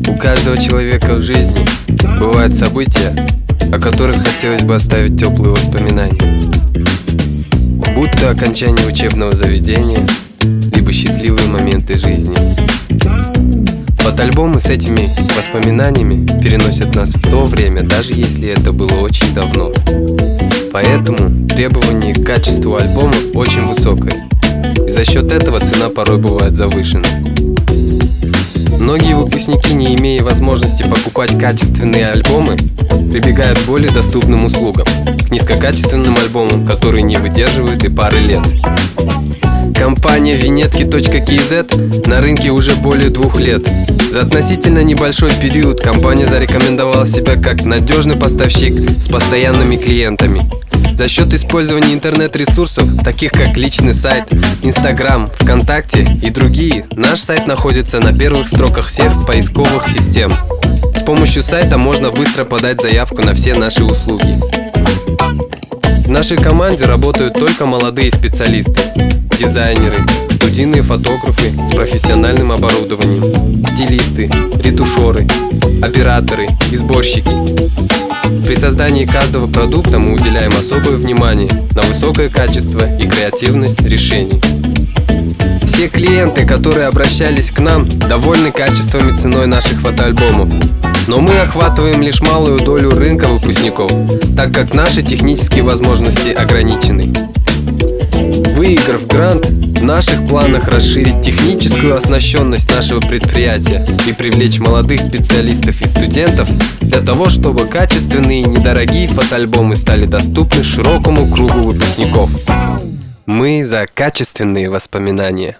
У каждого человека в жизни бывают события, о которых хотелось бы оставить теплые воспоминания. Будь то окончание учебного заведения, либо счастливые моменты жизни. Фотоальбомы с этими воспоминаниями переносят нас в то время, даже если это было очень давно. Поэтому требование к качеству альбомов очень высокое, и за счет этого цена порой бывает завышена. Многие выпускники, не имея возможности покупать качественные альбомы, прибегают к более доступным услугам, к низкокачественным альбомам, которые не выдерживают и пары лет. Компания Винетки.kz на рынке уже более 2 лет. За относительно небольшой период компания зарекомендовала себя как надежный поставщик с постоянными клиентами. За счет использования интернет-ресурсов, таких как личный сайт, Instagram, ВКонтакте и другие, наш сайт находится на первых строках всех поисковых систем. С помощью сайта можно быстро подать заявку на все наши услуги. В нашей команде работают только молодые специалисты, дизайнеры, студийные фотографы с профессиональным оборудованием, стилисты, ретушеры, операторы и сборщики. При создании каждого продукта мы уделяем особое внимание на высокое качество и креативность решений. Все клиенты, которые обращались к нам, довольны качеством и ценой наших фотоальбомов. Но мы охватываем лишь малую долю рынка выпускников, так как наши технические возможности ограничены. Выиграв грант, в наших планах расширить техническую оснащенность нашего предприятия и привлечь молодых специалистов и студентов для того, чтобы качественные и недорогие фотоальбомы стали доступны широкому кругу выпускников. Мы за качественные воспоминания.